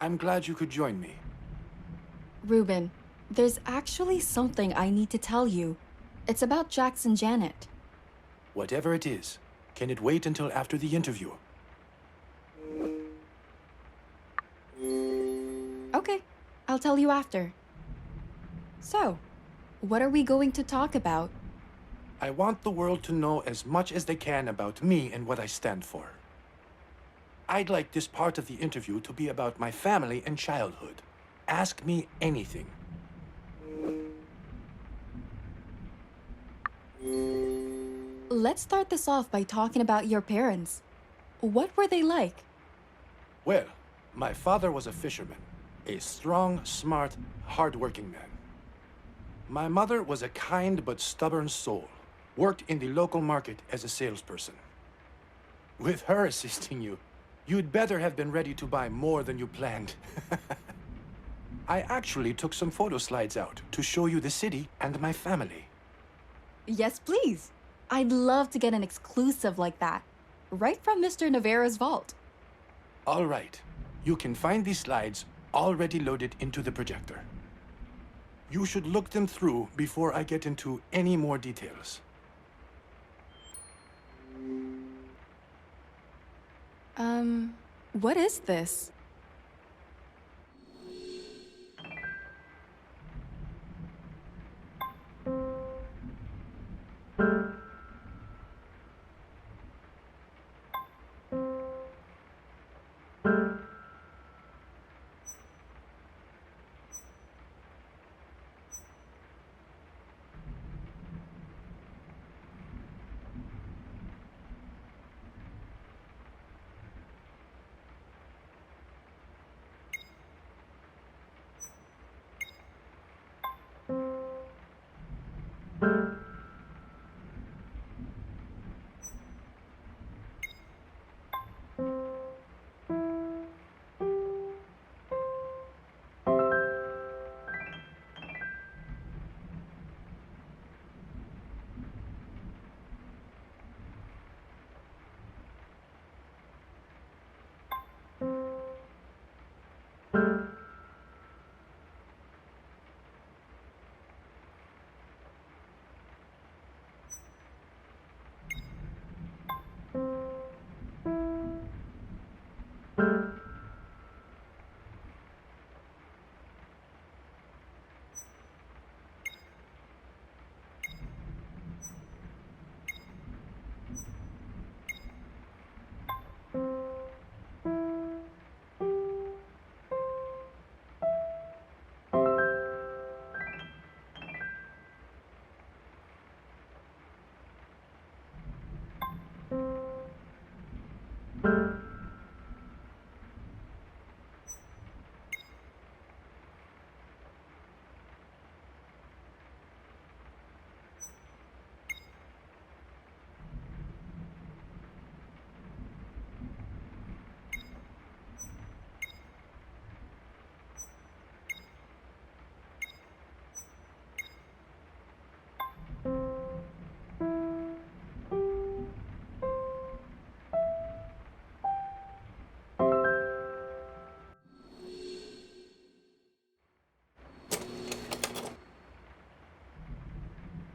I'm glad you could join me. Ruben, there's actually something I need to tell you. It's about Jax and Janet. Whatever it is, can it wait until after the interview? Okay, I'll tell you after. So, what are we going to talk about? I want the world to know as much as they can about me and what I stand for. I'd like this part of the interview to be about my family and childhood. Ask me anything. Let's start this off by talking about your parents. What were they like? Well, my father was a fisherman. A strong, smart, hard-working man. My mother was a kind but stubborn soul. Worked in the local market as a salesperson. With her assisting you, you'd better have been ready to buy more than you planned. I actually took some photo slides out to show you the city and my family. Yes, please. I'd love to get an exclusive like that. Right from Mr. Navarro's vault. All right. You can find these slides already loaded into the projector. You should look them through before I get into any more details. What is this?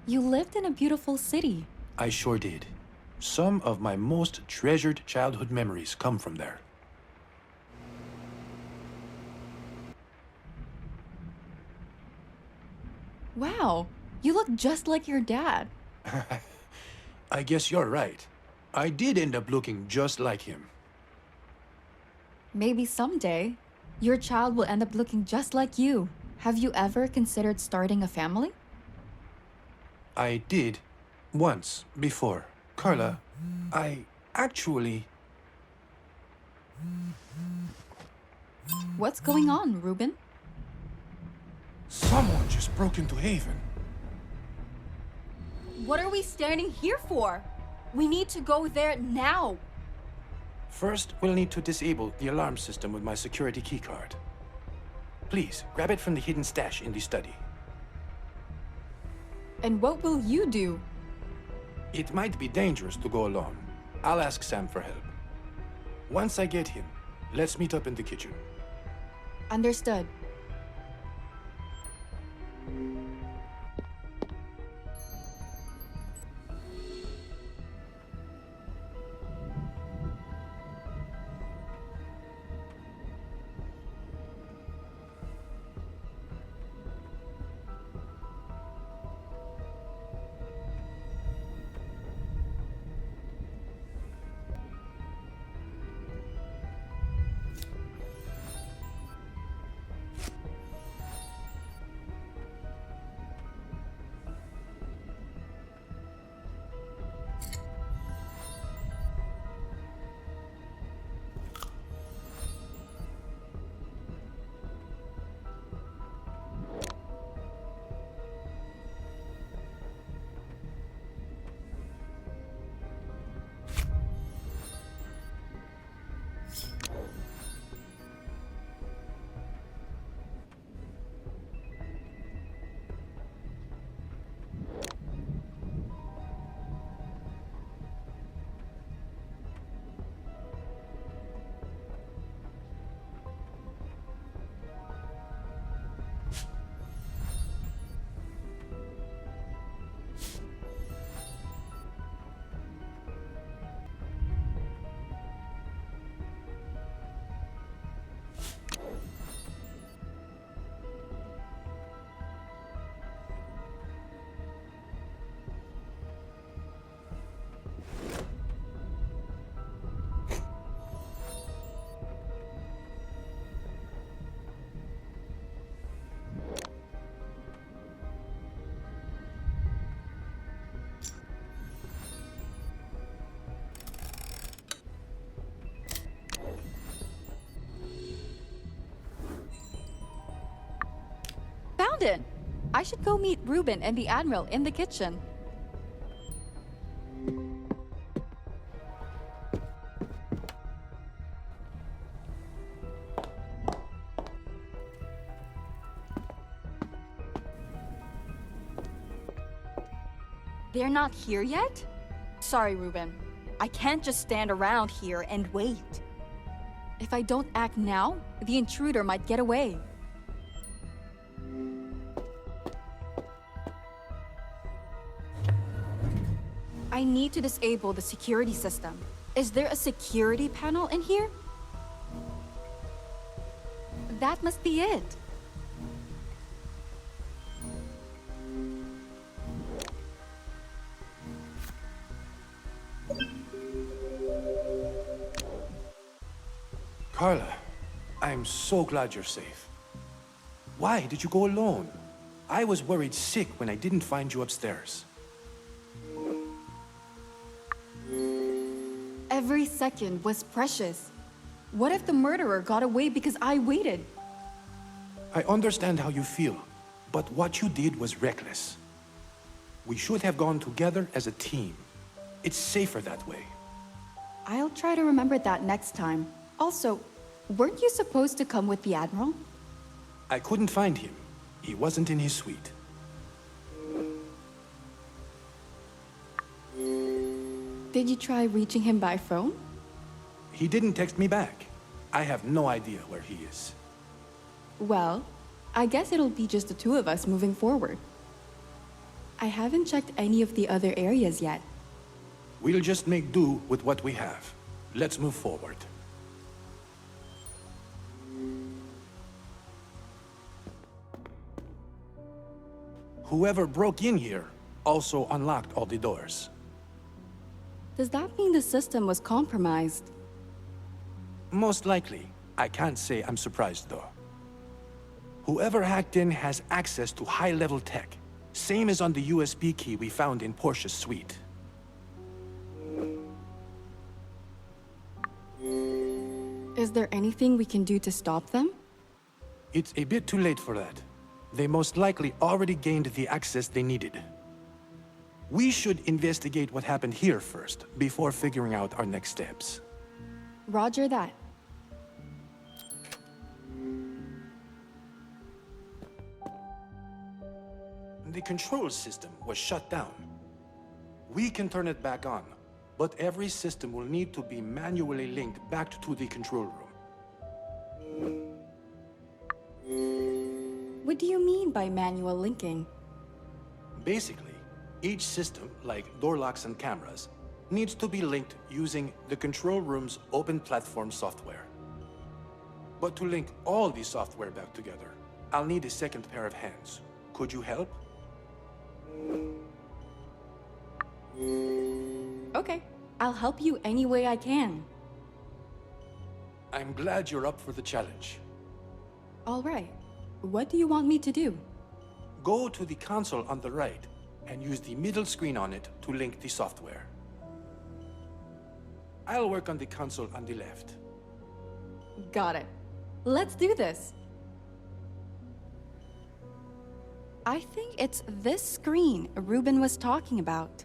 You lived in a beautiful city. I sure did. Some of my most treasured childhood memories come from there. Wow, you look just like your dad. I guess you're right. I did end up looking just like him. Maybe someday, your child will end up looking just like you. Have you ever considered starting a family? I did. Once. Before. Carla, I actually... What's going on, Ruben? Someone just broke into Haven. What are we standing here for? We need to go there now. First, we'll need to disable the alarm system with my security keycard. Please, grab it from the hidden stash in the study. And what will you do? It might be dangerous to go alone. I'll ask Sam for help. Once I get him, let's meet up in the kitchen. Understood. Found it! I should go meet Ruben and the Admiral in the kitchen. They're not here yet? Sorry, Ruben. I can't just stand around here and wait. If I don't act now, the intruder might get away. I need to disable the security system. Is there a security panel in here? That must be it. Carla, I'm so glad you're safe. Why did you go alone? I was worried sick when I didn't find you upstairs. Every second was precious. What if the murderer got away because I waited? I understand how you feel, but what you did was reckless. We should have gone together as a team. It's safer that way. I'll try to remember that next time. Also, weren't you supposed to come with the Admiral? I couldn't find him. He wasn't in his suite. Did you try reaching him by phone? He didn't text me back. I have no idea where he is. Well, I guess it'll be just the two of us moving forward. I haven't checked any of the other areas yet. We'll just make do with what we have. Let's move forward. Whoever broke in here also unlocked all the doors. Does that mean the system was compromised? Most likely. I can't say I'm surprised, though. Whoever hacked in has access to high-level tech, same as on the USB key we found in Portia's suite. Is there anything we can do to stop them? It's a bit too late for that. They most likely already gained the access they needed. We should investigate what happened here first, before figuring out our next steps. Roger that. The control system was shut down. We can turn it back on, but every system will need to be manually linked back to the control room. What do you mean by manual linking? Basically, each system, like door locks and cameras, needs to be linked using the control room's open platform software. But to link all the software back together, I'll need a second pair of hands. Could you help? Okay, I'll help you any way I can. I'm glad you're up for the challenge. All right. What do you want me to do? Go to the console on the right and use the middle screen on it to link the software. I'll work on the console on the left. Got it. Let's do this. I think it's this screen Ruben was talking about.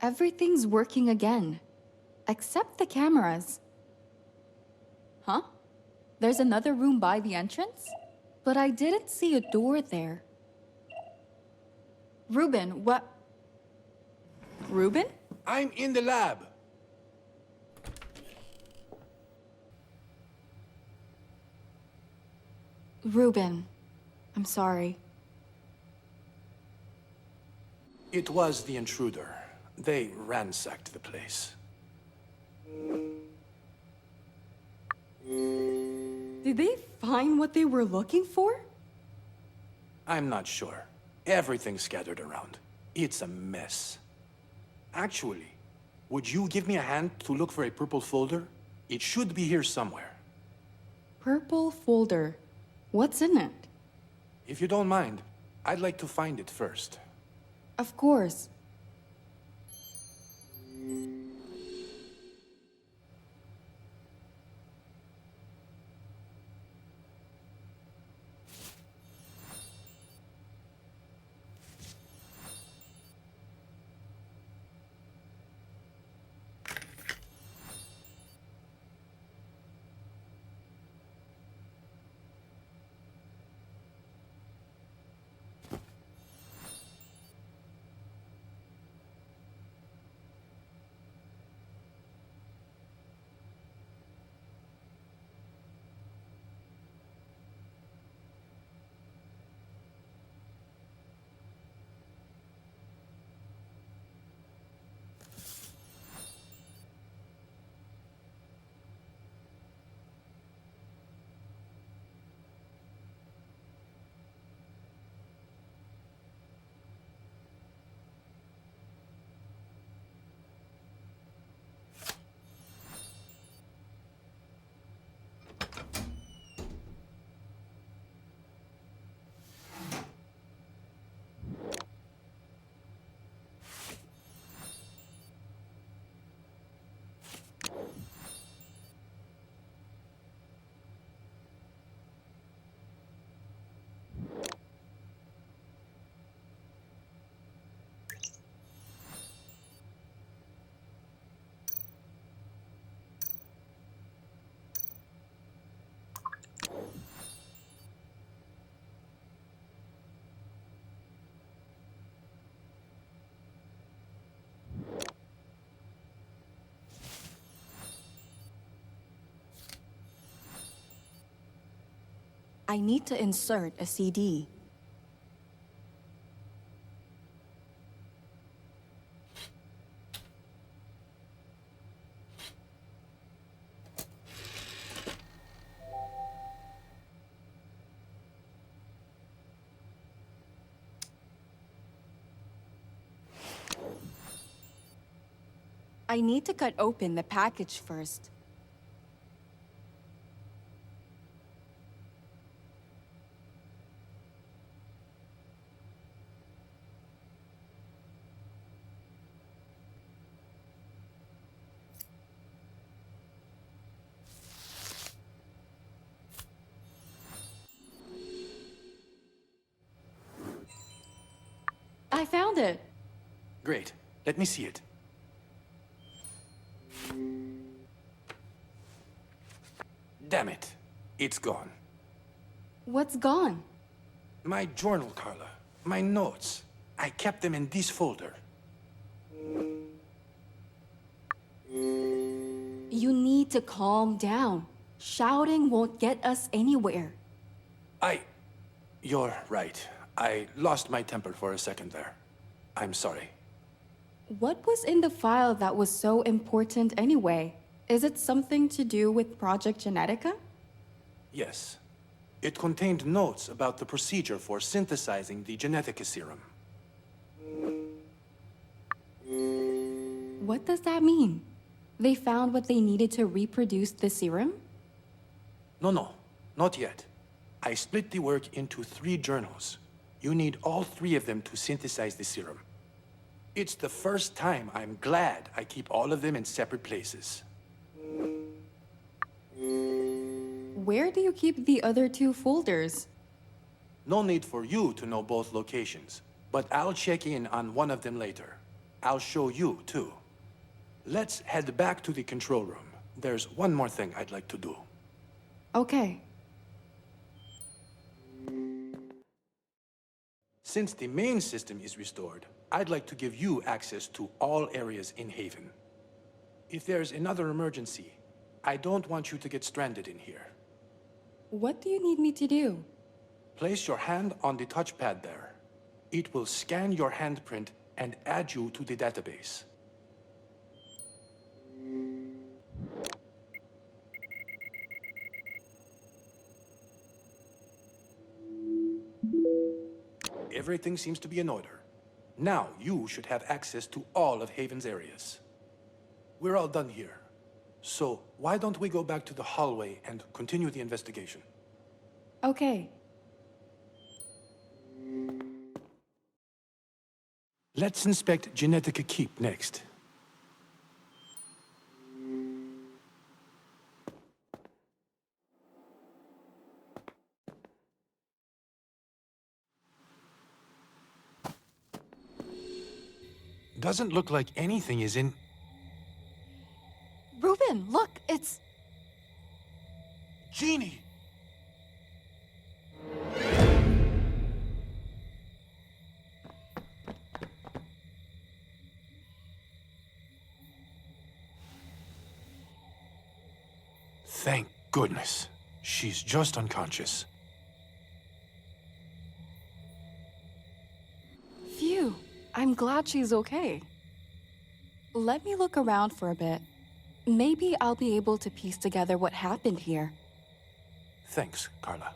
Everything's working again, except the cameras. Huh? There's another room by the entrance? But I didn't see a door there. Ruben, what? Ruben? I'm in the lab. Ruben, I'm sorry. It was the intruder. They ransacked the place. Did they find what they were looking for? I'm not sure. Everything's scattered around. It's a mess. Actually, would you give me a hand to look for a purple folder? It should be here somewhere. Purple folder. What's in it? If you don't mind, I'd like to find it first. Of course. I need to insert a CD. I need to cut open the package first. I found it. Great. Let me see it. Damn it. It's gone. What's gone? My journal, Carla. My notes. I kept them in this folder. You need to calm down. Shouting won't get us anywhere. You're right. I lost my temper for a second there. I'm sorry. What was in the file that was so important anyway? Is it something to do with Project Genetica? Yes. It contained notes about the procedure for synthesizing the Genetica serum. What does that mean? They found what they needed to reproduce the serum? No, not yet. I split the work into 3 journals. You need all 3 of them to synthesize the serum. It's the first time I'm glad I keep all of them in separate places. Where do you keep the other 2 folders? No need for you to know both locations, but I'll check in on one of them later. I'll show you, too. Let's head back to the control room. There's one more thing I'd like to do. Okay. Since the main system is restored, I'd like to give you access to all areas in Haven. If there's another emergency, I don't want you to get stranded in here. What do you need me to do? Place your hand on the touchpad there. It will scan your handprint and add you to the database. Everything seems to be in order. Now you should have access to all of Haven's areas. We're all done here. So why don't we go back to the hallway and continue the investigation? Okay. Let's inspect Genetica Keep next. Doesn't look like anything is in... Ruben, look, it's... Genie! Thank goodness. She's just unconscious. Phew. I'm glad she's okay. Let me look around for a bit. Maybe I'll be able to piece together what happened here. Thanks, Carla.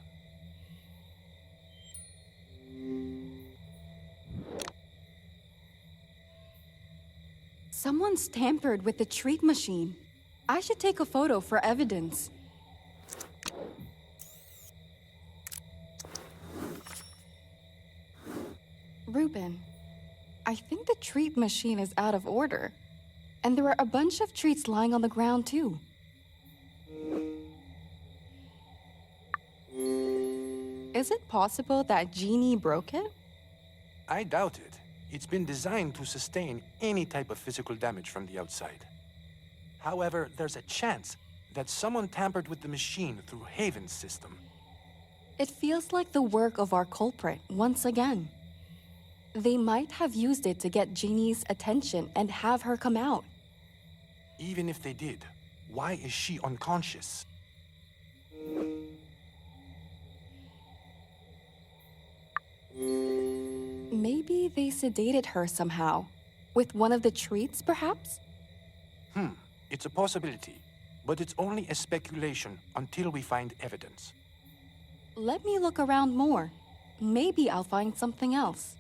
Someone's tampered with the treat machine. I should take a photo for evidence. Ruben, I think the treat machine is out of order. And there are a bunch of treats lying on the ground, too. Is it possible that Genie broke it? I doubt it. It's been designed to sustain any type of physical damage from the outside. However, there's a chance that someone tampered with the machine through Haven's system. It feels like the work of our culprit once again. They might have used it to get Genie's attention and have her come out. Even if they did, why is she unconscious? Maybe they sedated her somehow. With one of the treats, perhaps? It's a possibility, but it's only a speculation until we find evidence. Let me look around more. Maybe I'll find something else.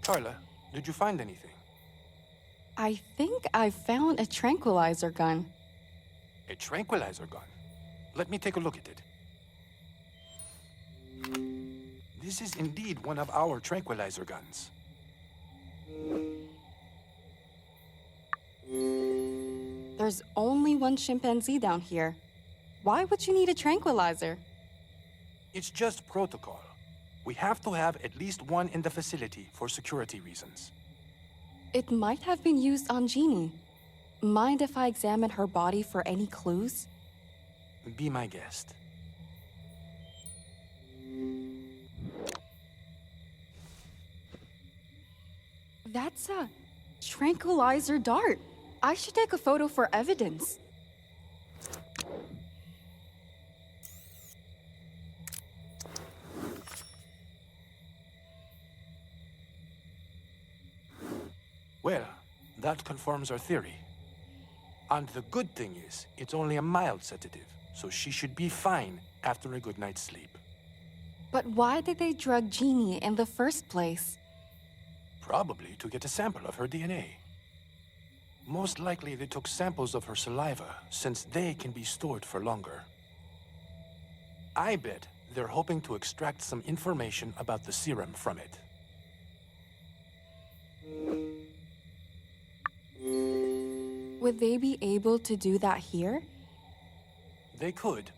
Carla, did you find anything? I think I found a tranquilizer gun. A tranquilizer gun? Let me take a look at it. This is indeed one of our tranquilizer guns. There's only one chimpanzee down here. Why would you need a tranquilizer? It's just protocol. We have to have at least one in the facility for security reasons. It might have been used on Jeannie. Mind if I examine her body for any clues? Be my guest. That's a tranquilizer dart. I should take a photo for evidence. Well, that confirms our theory. And the good thing is, it's only a mild sedative, so she should be fine after a good night's sleep. But why did they drug Jeannie in the first place? Probably to get a sample of her DNA. Most likely they took samples of her saliva, since they can be stored for longer. I bet they're hoping to extract some information about the serum from it. Would they be able to do that here? They could,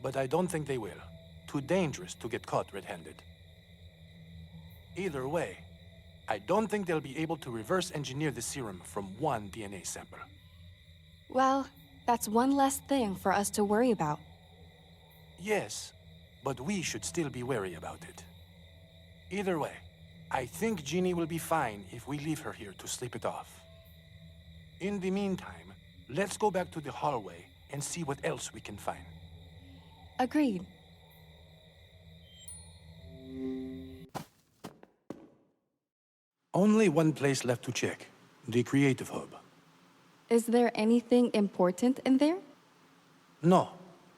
but I don't think they will. Too dangerous to get caught red-handed. Either way, I don't think they'll be able to reverse engineer the serum from one DNA sample. Well, that's one less thing for us to worry about. Yes, but we should still be wary about it. Either way, I think Jeannie will be fine if we leave her here to sleep it off. In the meantime, let's go back to the hallway and see what else we can find. Agreed. Only one place left to check, the Creative Hub. Is there anything important in there? No,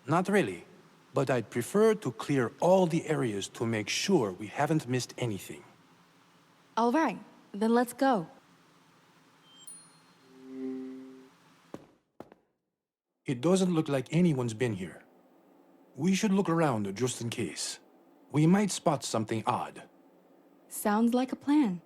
not really. But I'd prefer to clear all the areas to make sure we haven't missed anything. All right, then let's go. It doesn't look like anyone's been here. We should look around just in case. We might spot something odd. Sounds like a plan.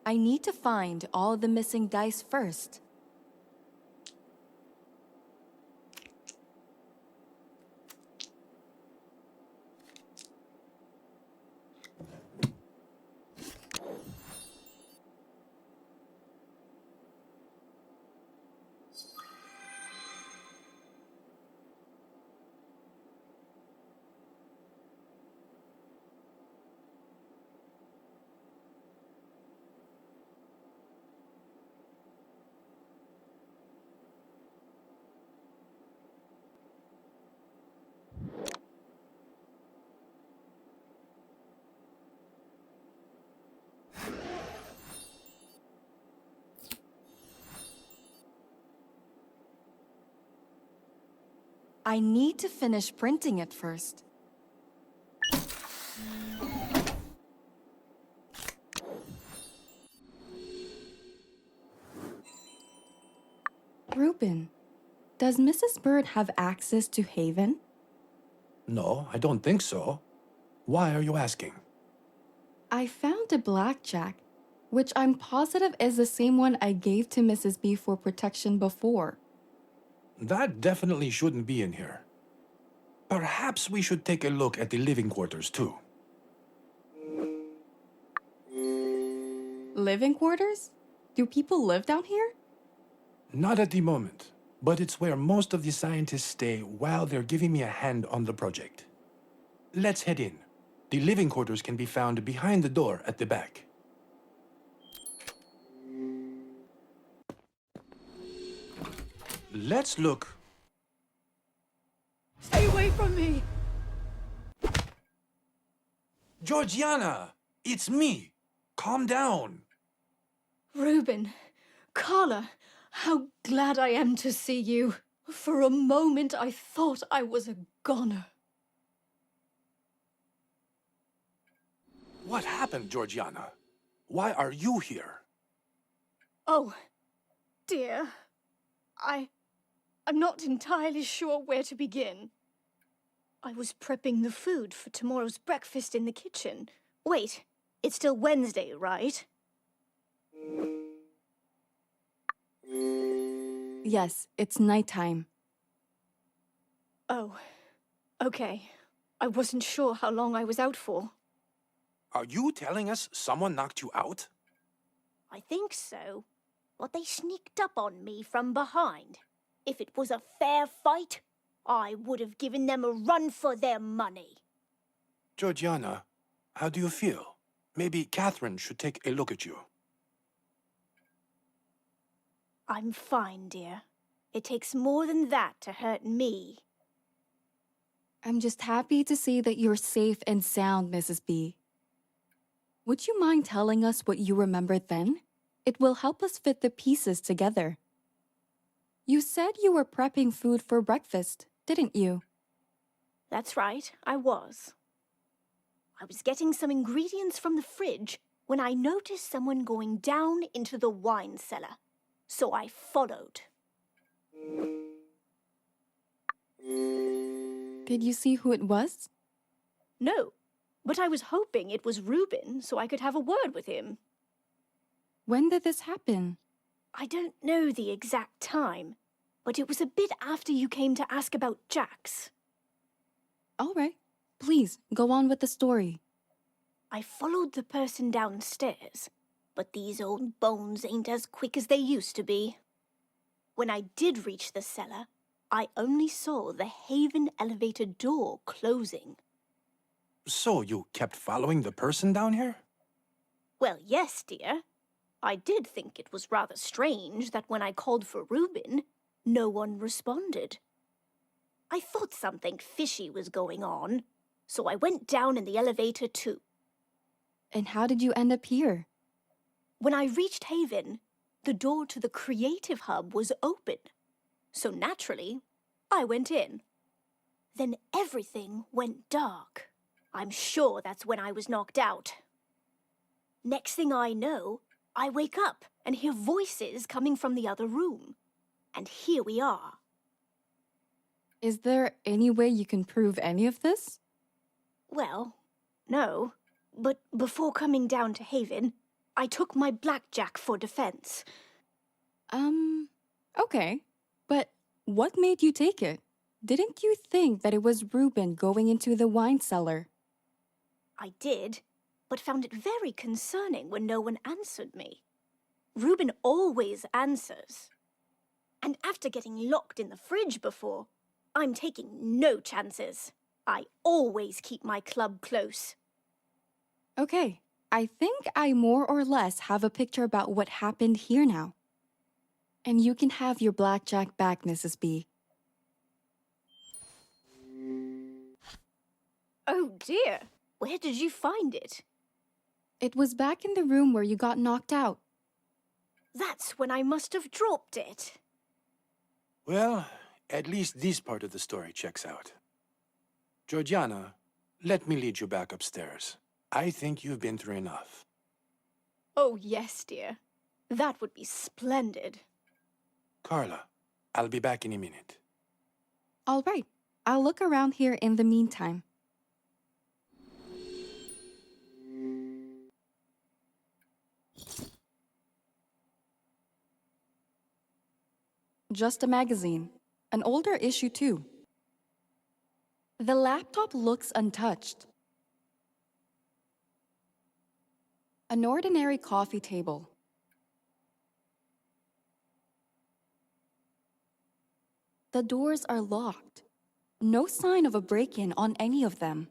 I need to find all the missing dice first. I need to finish printing it first. Reuben, does Mrs. Bird have access to Haven? No, I don't think so. Why are you asking? I found a blackjack, which I'm positive is the same one I gave to Mrs. B for protection before. That definitely shouldn't be in here. Perhaps we should take a look at the living quarters, too. Living quarters? Do people live down here? Not at the moment, but it's where most of the scientists stay while they're giving me a hand on the project. Let's head in. The living quarters can be found behind the door at the back. Let's look. Stay away from me! Georgiana! It's me! Calm down! Reuben, Carla, how glad I am to see you. For a moment I thought I was a goner. What happened, Georgiana? Why are you here? Oh, dear. I'm not entirely sure where to begin. I was prepping the food for tomorrow's breakfast in the kitchen. Wait, it's still Wednesday, right? Yes, it's nighttime. Oh, okay. I wasn't sure how long I was out for. Are you telling us someone knocked you out? I think so. But they sneaked up on me from behind. If it was a fair fight, I would have given them a run for their money. Georgiana, how do you feel? Maybe Catherine should take a look at you. I'm fine, dear. It takes more than that to hurt me. I'm just happy to see that you're safe and sound, Mrs. B. Would you mind telling us what you remembered then? It will help us fit the pieces together. You said you were prepping food for breakfast, didn't you? That's right, I was. I was getting some ingredients from the fridge when I noticed someone going down into the wine cellar. So I followed. Did you see who it was? No, but I was hoping it was Reuben so I could have a word with him. When did this happen? I don't know the exact time, but it was a bit after you came to ask about Jax. All right. Please, go on with the story. I followed the person downstairs, but these old bones ain't as quick as they used to be. When I did reach the cellar, I only saw the Haven elevator door closing. So you kept following the person down here? Well, yes, dear. I did think it was rather strange that when I called for Reuben, no one responded. I thought something fishy was going on, so I went down in the elevator too. And how did you end up here? When I reached Haven, the door to the creative hub was open. So naturally, I went in. Then everything went dark. I'm sure that's when I was knocked out. Next thing I know, I wake up and hear voices coming from the other room. And here we are. Is there any way you can prove any of this? Well, no. But before coming down to Haven, I took my blackjack for defense. Okay. But what made you take it? Didn't you think that it was Reuben going into the wine cellar? I did, but found it very concerning when no one answered me. Reuben always answers. And after getting locked in the fridge before, I'm taking no chances. I always keep my club close. Okay, I think I more or less have a picture about what happened here now. And you can have your blackjack back, Mrs. B. Oh dear, where did you find it? It was back in the room where you got knocked out. That's when I must have dropped it. Well, at least this part of the story checks out. Georgiana, let me lead you back upstairs. I think you've been through enough. Oh yes, dear. That would be splendid. Carla, I'll be back in a minute. All right, I'll look around here in the meantime. Just a magazine, an older issue too. The laptop looks untouched. An ordinary coffee table. The doors are locked. No sign of a break-in on any of them.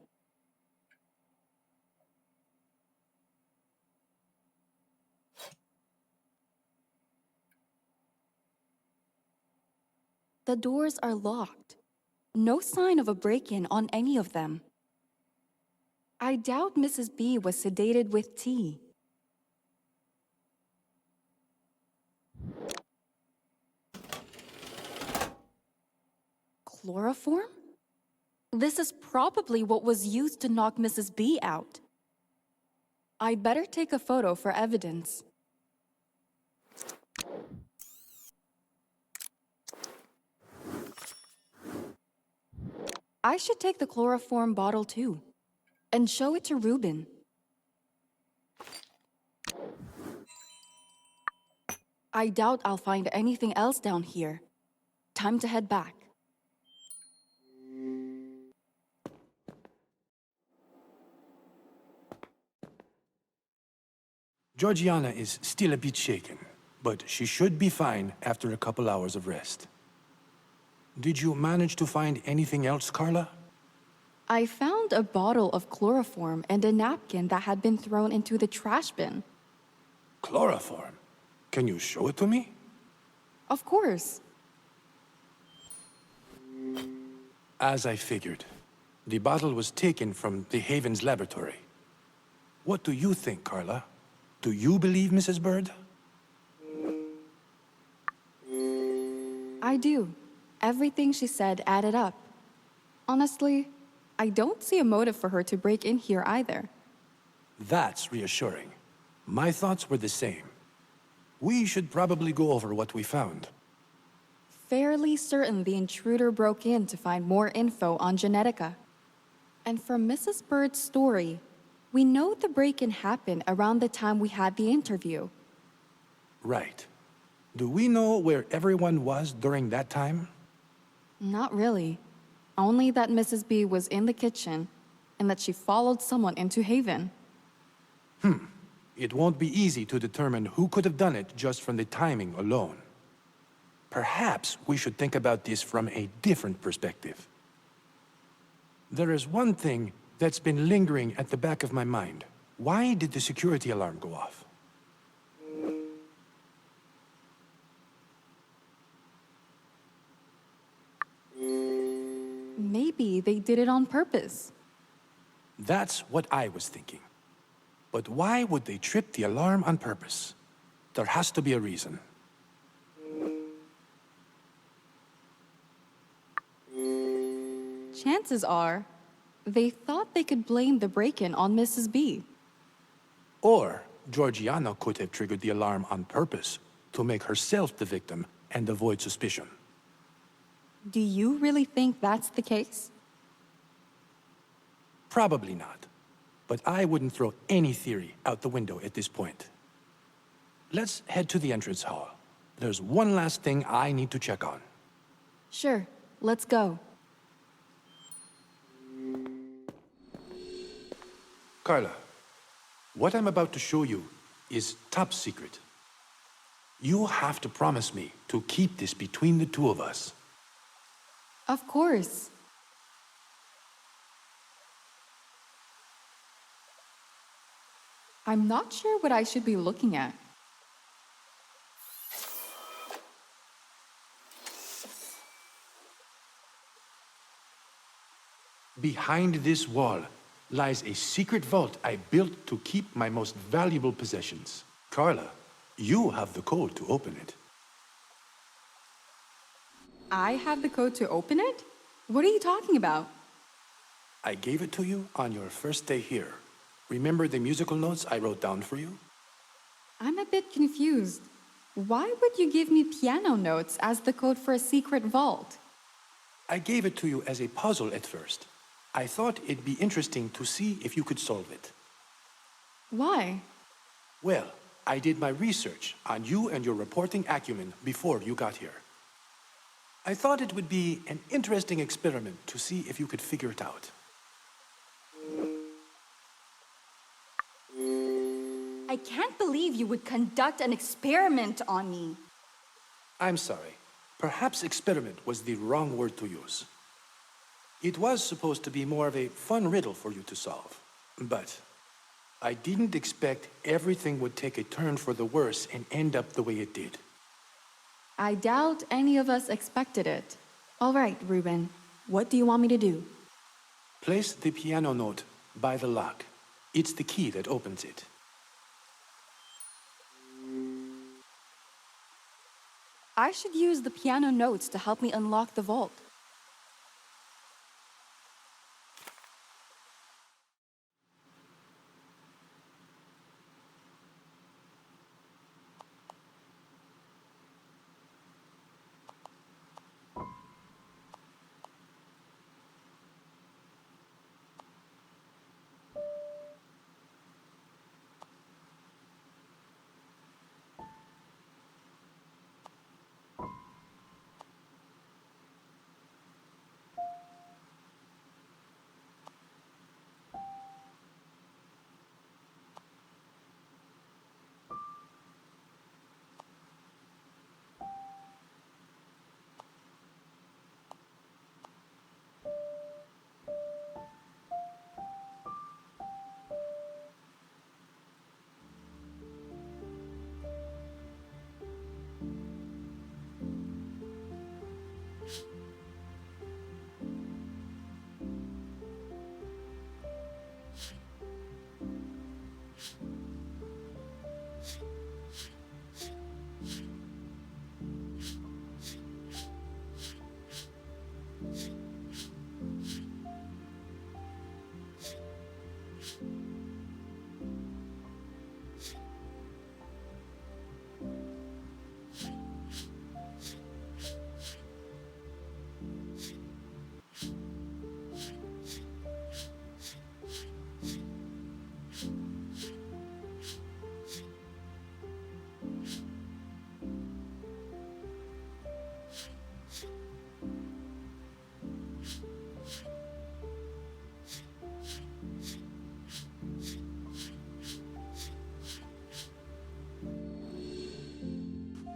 The doors are locked. No sign of a break-in on any of them. I doubt Mrs. B was sedated with tea. Chloroform? This is probably what was used to knock Mrs. B out. I'd better take a photo for evidence. I should take the chloroform bottle too, and show it to Reuben. I doubt I'll find anything else down here. Time to head back. Georgiana is still a bit shaken, but she should be fine after a couple hours of rest. Did you manage to find anything else, Carla? I found a bottle of chloroform and a napkin that had been thrown into the trash bin. Chloroform? Can you show it to me? Of course. As I figured, the bottle was taken from the Haven's laboratory. What do you think, Carla? Do you believe Mrs. Bird? I do. Everything she said added up. Honestly, I don't see a motive for her to break in here either. That's reassuring. My thoughts were the same. We should probably go over what we found. Fairly certain the intruder broke in to find more info on Genetica. And from Mrs. Bird's story, we know the break-in happened around the time we had the interview. Right. Do we know where everyone was during that time? Not really. Only that Mrs. B was in the kitchen and that she followed someone into Haven. It won't be easy to determine who could have done it just from the timing alone. Perhaps we should think about this from a different perspective. There is one thing that's been lingering at the back of my mind. Why did the security alarm go off? Maybe they did it on purpose. That's what I was thinking. But why would they trip the alarm on purpose? There has to be a reason. Chances are, they thought they could blame the break-in on Mrs. B. Or Georgiana could have triggered the alarm on purpose to make herself the victim and avoid suspicion. Do you really think that's the case? Probably not. But I wouldn't throw any theory out the window at this point. Let's head to the entrance hall. There's one last thing I need to check on. Sure, let's go. Carla, what I'm about to show you is top secret. You have to promise me to keep this between the two of us. Of course. I'm not sure what I should be looking at. Behind this wall lies a secret vault I built to keep my most valuable possessions. Carla, you have the code to open it. I have the code to open it? What are you talking about? I gave it to you on your first day here. Remember the musical notes I wrote down for you? I'm a bit confused. Why would you give me piano notes as the code for a secret vault? I gave it to you as a puzzle at first. I thought it'd be interesting to see if you could solve it. Why? Well, I did my research on you and your reporting acumen before you got here. I thought it would be an interesting experiment to see if you could figure it out. I can't believe you would conduct an experiment on me. I'm sorry. Perhaps experiment was the wrong word to use. It was supposed to be more of a fun riddle for you to solve. But I didn't expect everything would take a turn for the worse and end up the way it did. I doubt any of us expected it. All right, Ruben. What do you want me to do? Place the piano note by the lock. It's the key that opens it. I should use the piano notes to help me unlock the vault.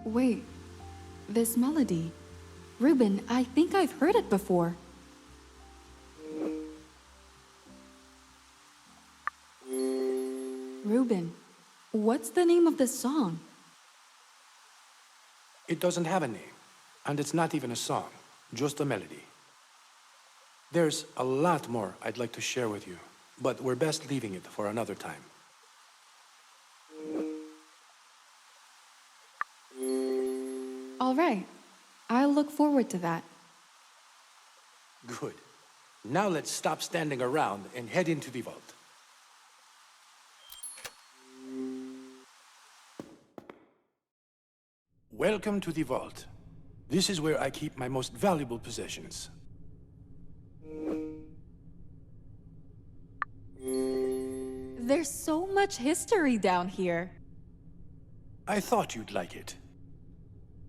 Wait, this melody. Ruben, I think I've heard it before. Ruben, what's the name of this song? It doesn't have a name, and it's not even a song, just a melody. There's a lot more I'd like to share with you, but we're best leaving it for another time. All right, I'll look forward to that. Good. Now let's stop standing around and head into the vault. Welcome to the vault. This is where I keep my most valuable possessions. There's so much history down here. I thought you'd like it.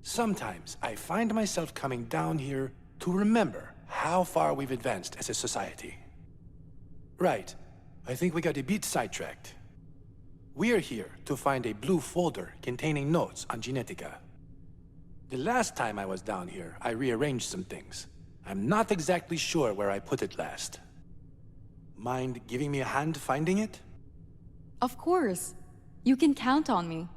Sometimes I find myself coming down here to remember how far we've advanced as a society. Right. I think we got a bit sidetracked. We're here to find a blue folder containing notes on Genetica. The last time I was down here, I rearranged some things. I'm not exactly sure where I put it last. Mind giving me a hand finding it? Of course. You can count on me.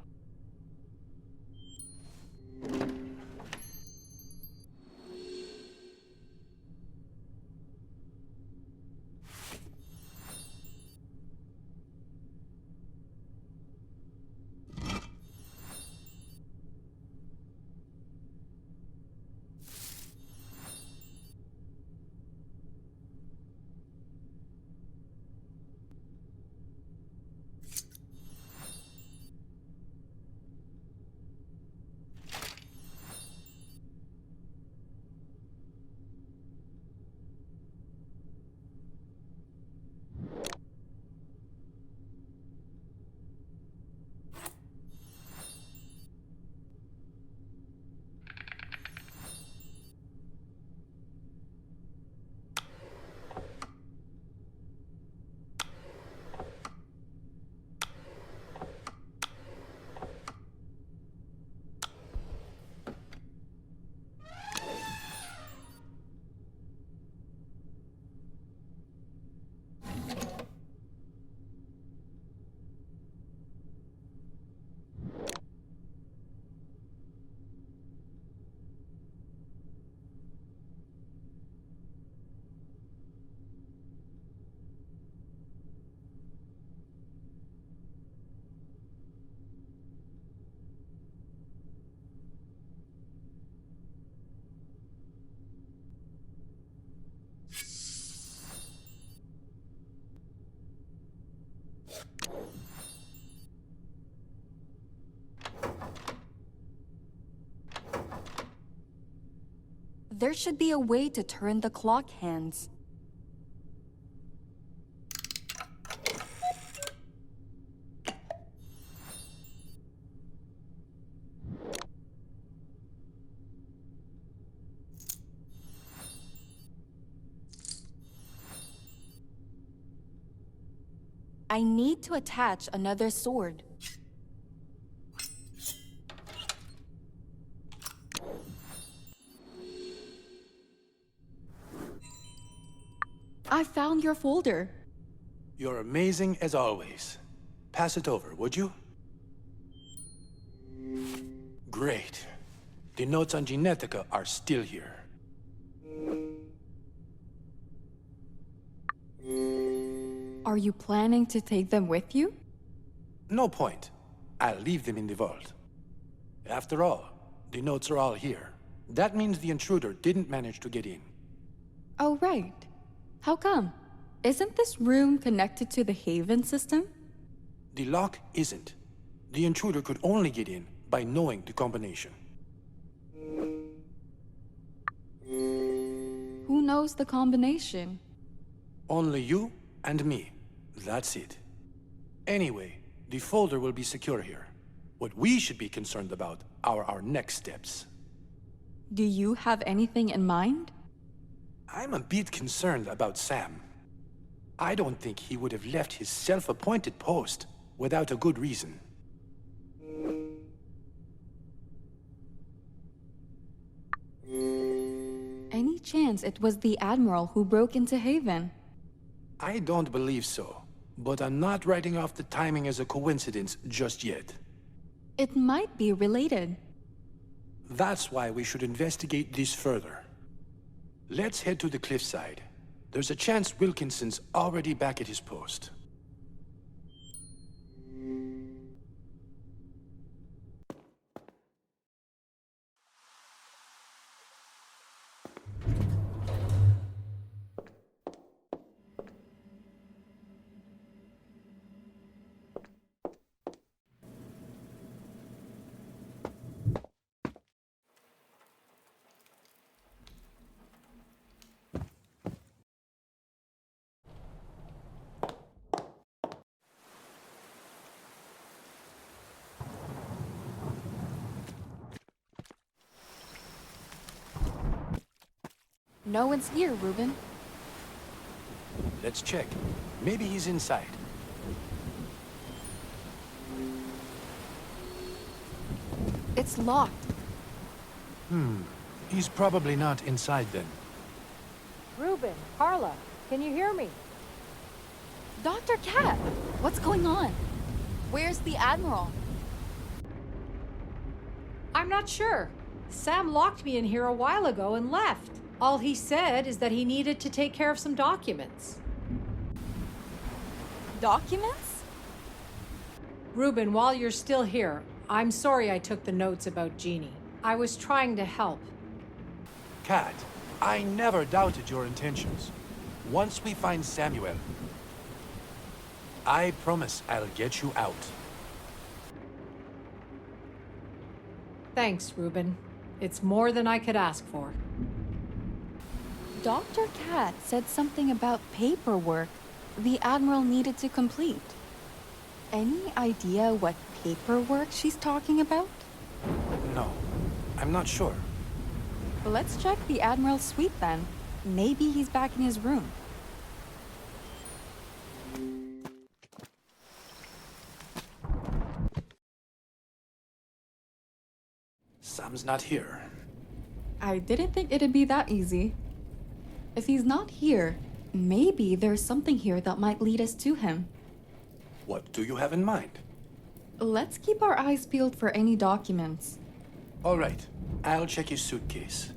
There should be a way to turn the clock hands. I need to attach another sword. I found your folder. You're amazing as always. Pass it over, would you? Great. The notes on Genetica are still here. Are you planning to take them with you? No point. I'll leave them in the vault. After all, the notes are all here. That means the intruder didn't manage to get in. Oh, right. How come? Isn't this room connected to the Haven system? The lock isn't. The intruder could only get in by knowing the combination. Who knows the combination? Only you and me. That's it. Anyway, the folder will be secure here. What we should be concerned about are our next steps. Do you have anything in mind? I'm a bit concerned about Sam. I don't think he would have left his self-appointed post without a good reason. Any chance it was the Admiral who broke into Haven? I don't believe so, but I'm not writing off the timing as a coincidence just yet. It might be related. That's why we should investigate this further. Let's head to the cliffside. There's a chance Wilkinson's already back at his post. No one's here, Ruben. Let's check. Maybe he's inside. It's locked. He's probably not inside then. Ruben, Carla, can you hear me? Dr. Cat, what's going on? Where's the Admiral? I'm not sure. Sam locked me in here a while ago and left. All he said is that he needed to take care of some documents. Documents? Ruben, while you're still here, I'm sorry I took the notes about Jeannie. I was trying to help. Kat, I never doubted your intentions. Once we find Samuel, I promise I'll get you out. Thanks, Ruben. It's more than I could ask for. Dr. Cat said something about paperwork the Admiral needed to complete. Any idea what paperwork she's talking about? No, I'm not sure. Let's check the Admiral's suite then. Maybe he's back in his room. Sam's not here. I didn't think it'd be that easy. If he's not here, maybe there's something here that might lead us to him. What do you have in mind? Let's keep our eyes peeled for any documents. All right, I'll check his suitcase.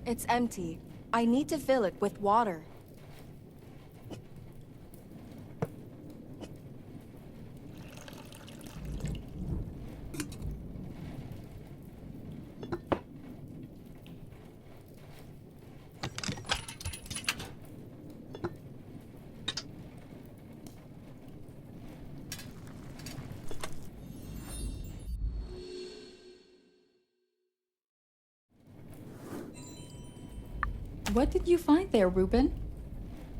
It's empty. I need to fill it with water. What did you find there, Ruben?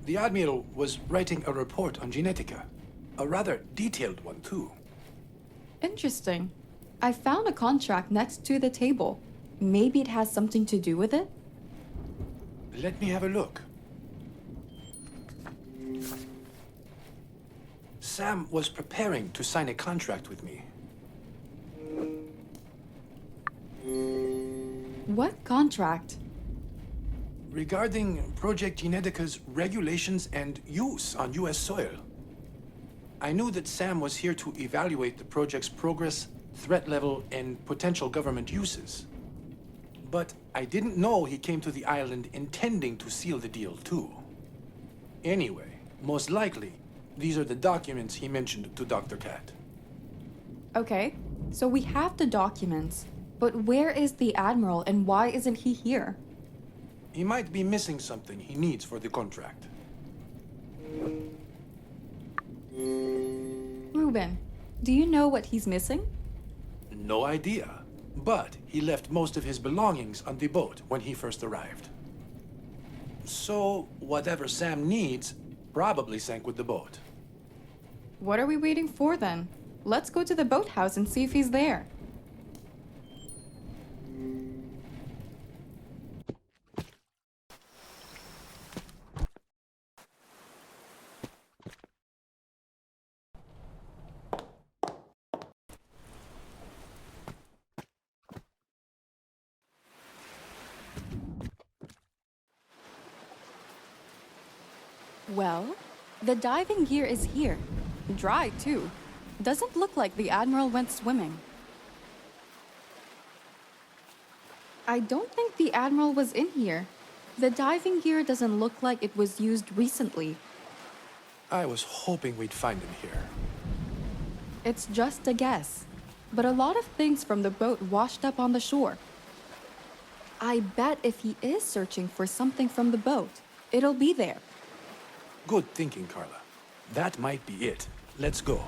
The Admiral was writing a report on Genetica. A rather detailed one, too. Interesting. I found a contract next to the table. Maybe it has something to do with it? Let me have a look. Sam was preparing to sign a contract with me. What contract? Regarding Project Genetica's regulations and use on U.S. soil. I knew that Sam was here to evaluate the project's progress, threat level, and potential government uses. But I didn't know he came to the island intending to seal the deal, too. Anyway, most likely, these are the documents he mentioned to Dr. Cat. Okay, So we have the documents, but where is the Admiral and why isn't he here? He might be missing something he needs for the contract. Ruben, do you know what he's missing? No idea. But he left most of his belongings on the boat when he first arrived. So, whatever Sam needs probably sank with the boat. What are we waiting for then? Let's go to the boathouse and see if he's there. Well, the diving gear is here. Dry, too. Doesn't look like the Admiral went swimming. I don't think the Admiral was in here. The diving gear doesn't look like it was used recently. I was hoping we'd find him here. It's just a guess. But a lot of things from the boat washed up on the shore. I bet if he is searching for something from the boat, it'll be there. Good thinking, Carla. That might be it. Let's go.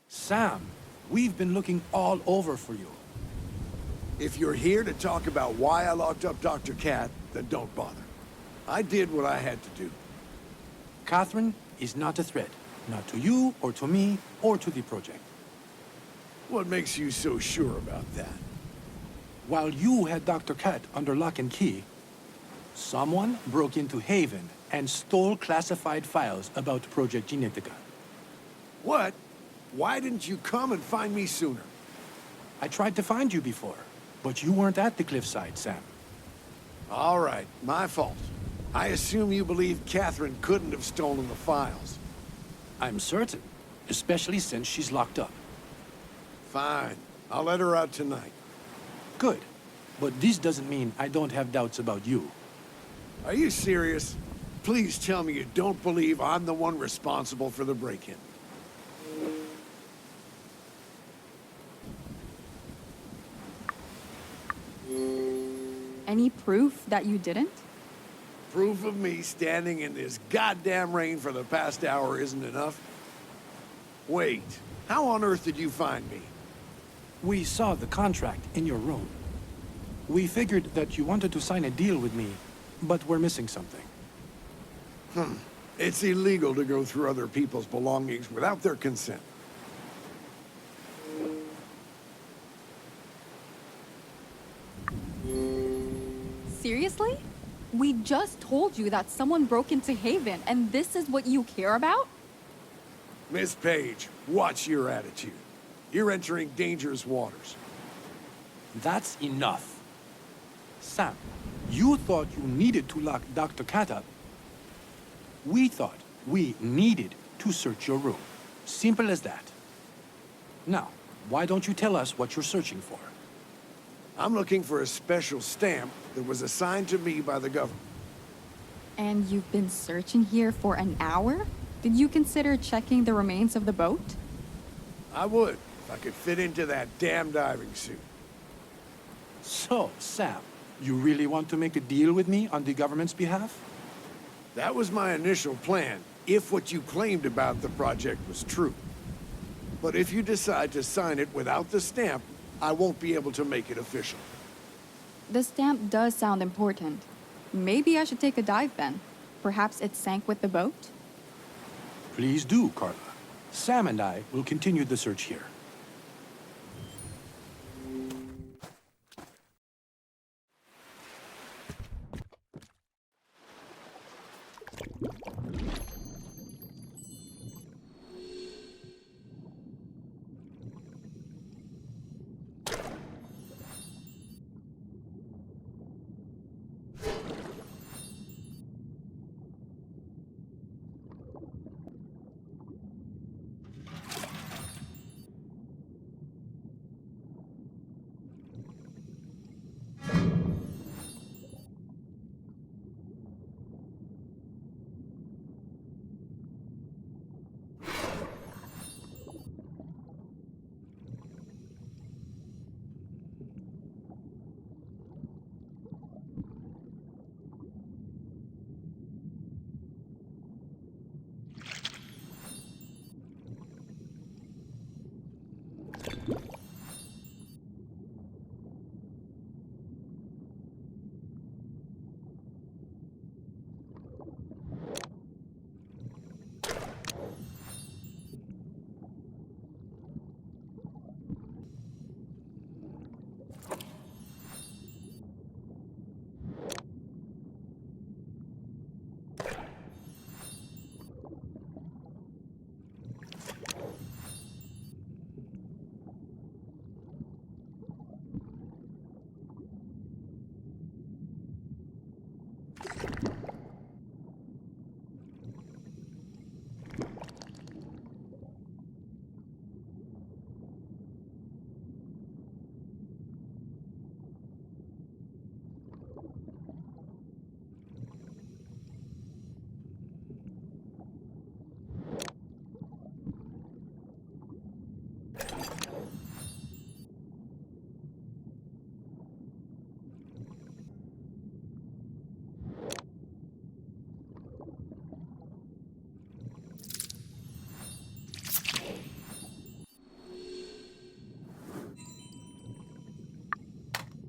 Sam, we've been looking all over for you. If you're here to talk about why I locked up Dr. Cat, then don't bother. I did what I had to do. Catherine is not a threat. Not to you, or to me, or to the project. What makes you so sure about that? While you had Dr. Cat under lock and key, someone broke into Haven and stole classified files about Project Genetica. What? Why didn't you come and find me sooner? I tried to find you before, but you weren't at the cliffside, Sam. All right, my fault. I assume you believe Catherine couldn't have stolen the files. I'm certain, especially since she's locked up. Fine. I'll let her out tonight. Good, but this doesn't mean I don't have doubts about you. Are you serious? Please tell me you don't believe I'm the one responsible for the break-in. Any proof that you didn't? Proof of me standing in this goddamn rain for the past hour isn't enough? Wait, how on earth did you find me? We saw the contract in your room. We figured that you wanted to sign a deal with me, but we're missing something. It's illegal to go through other people's belongings without their consent. Seriously? We just told you that someone broke into Haven, and this is what you care about? Miss Page, watch your attitude. You're entering dangerous waters. That's enough. Sam, you thought you needed to lock Dr. Cat up. We thought we needed to search your room. Simple as that. Now, why don't you tell us what you're searching for? I'm looking for a special stamp that was assigned to me by the government. And you've been searching here for an hour? Did you consider checking the remains of the boat? I would, if I could fit into that damn diving suit. So, Sam, you really want to make a deal with me on the government's behalf? That was my initial plan, if what you claimed about the project was true. But if you decide to sign it without the stamp, I won't be able to make it official. The stamp does sound important. Maybe I should take a dive then. Perhaps it sank with the boat? Please do, Carla. Sam and I will continue the search here.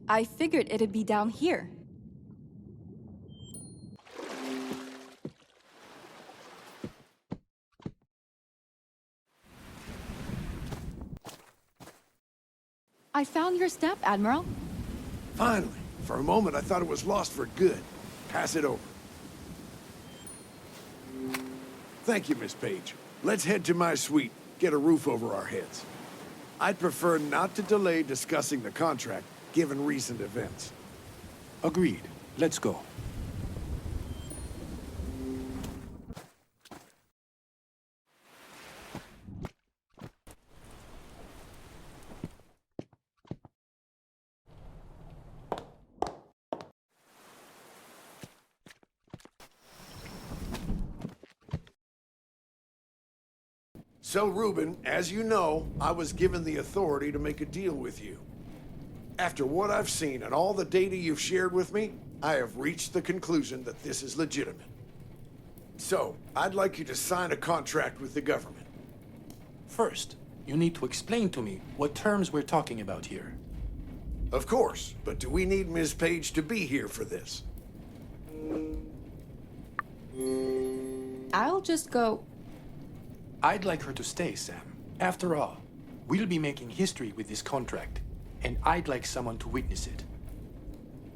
I figured it'd be down here. I found your stamp, Admiral. Finally. For a moment, I thought it was lost for good. Pass it over. Thank you, Miss Page. Let's head to my suite, get a roof over our heads. I'd prefer not to delay discussing the contract, given recent events. Agreed. Let's go. So, Reuben, as you know, I was given the authority to make a deal with you. After what I've seen and all the data you've shared with me, I have reached the conclusion that this is legitimate. So, I'd like you to sign a contract with the government. First, you need to explain to me what terms we're talking about here. Of course, but do we need Ms. Page to be here for this? I'll just go. I'd like her to stay, Sam. After all, we'll be making history with this contract, and I'd like someone to witness it.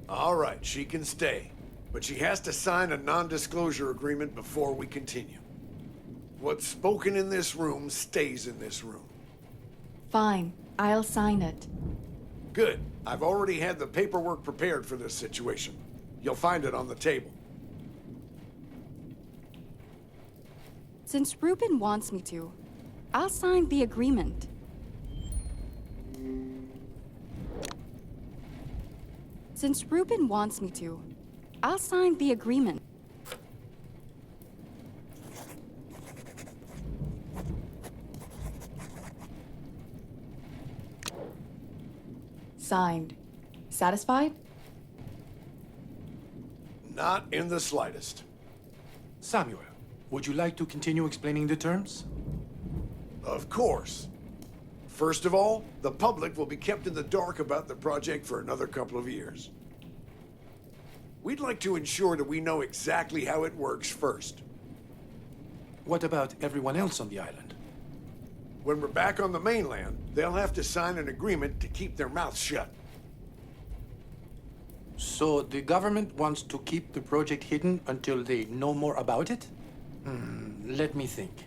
All right, she can stay. But she has to sign a non-disclosure agreement before we continue. What's spoken in this room stays in this room. Fine, I'll sign it. Good. I've already had the paperwork prepared for this situation. You'll find it on the table. Since Reuben wants me to, I'll sign the agreement. Since Reuben wants me to, I'll sign the agreement. Signed. Satisfied? Not in the slightest. Samuel, would you like to continue explaining the terms? Of course. First of all, the public will be kept in the dark about the project for another couple of years. We'd like to ensure that we know exactly how it works first. What about everyone else on the island? When we're back on the mainland, they'll have to sign an agreement to keep their mouths shut. So the government wants to keep the project hidden until they know more about it? Let me think.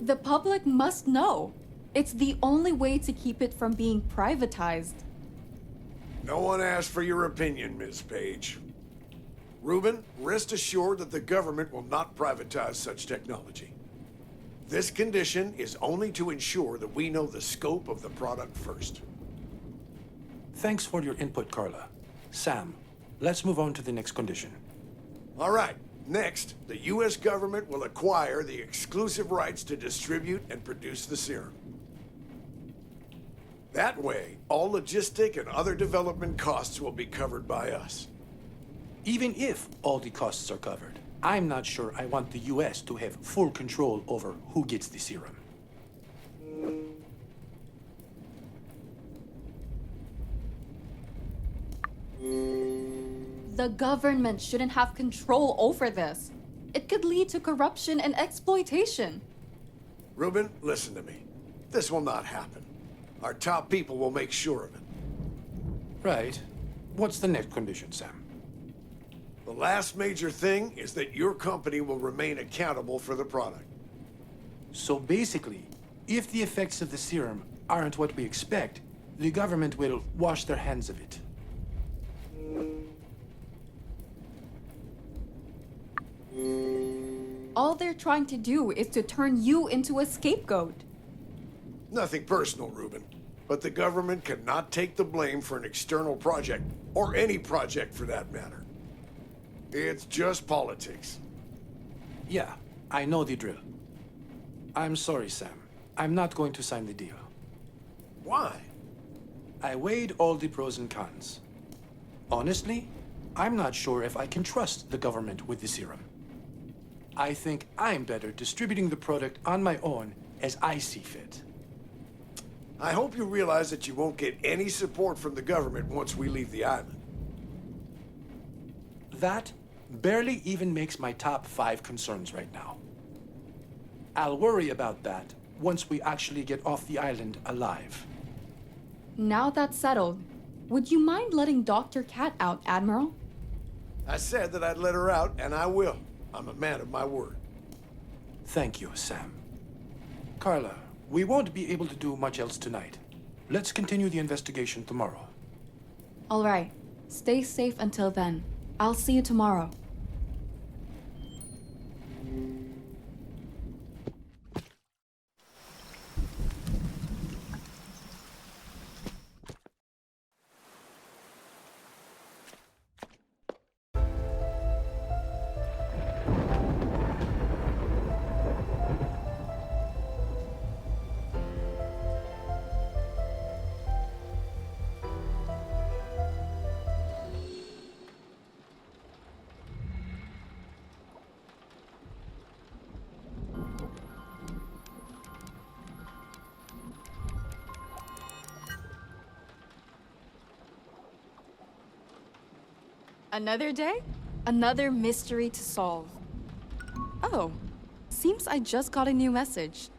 The public must know. It's the only way to keep it from being privatized. No one asked for your opinion, Ms. Page. Reuben, rest assured that the government will not privatize such technology. This condition is only to ensure that we know the scope of the product first. Thanks for your input, Carla. Sam, let's move on to the next condition. All right. Next, the U.S. government will acquire the exclusive rights to distribute and produce the serum. That way, all logistic and other development costs will be covered by us. Even if all the costs are covered, I'm not sure I want the U.S. to have full control over who gets the serum. The government shouldn't have control over this. It could lead to corruption and exploitation. Reuben, listen to me. This will not happen. Our top people will make sure of it. Right. What's the next condition, Sam? The last major thing is that your company will remain accountable for the product. So basically, if the effects of the serum aren't what we expect, the government will wash their hands of it. All they're trying to do is to turn you into a scapegoat. Nothing personal, Reuben. But the government cannot take the blame for an external project, or any project for that matter. It's just politics. Yeah, I know the drill. I'm sorry, Sam. I'm not going to sign the deal. Why? I weighed all the pros and cons. Honestly, I'm not sure if I can trust the government with the serum. I think I'm better distributing the product on my own as I see fit. I hope you realize that you won't get any support from the government once we leave the island. That barely even makes my top 5 concerns right now. I'll worry about that once we actually get off the island alive. Now that's settled, would you mind letting Dr. Cat out, Admiral? I said that I'd let her out, and I will. I'm a man of my word. Thank you, Sam. Carla, we won't be able to do much else tonight. Let's continue the investigation tomorrow. All right. Stay safe until then. I'll see you tomorrow. Another day? Another mystery to solve. Oh, seems I just got a new message.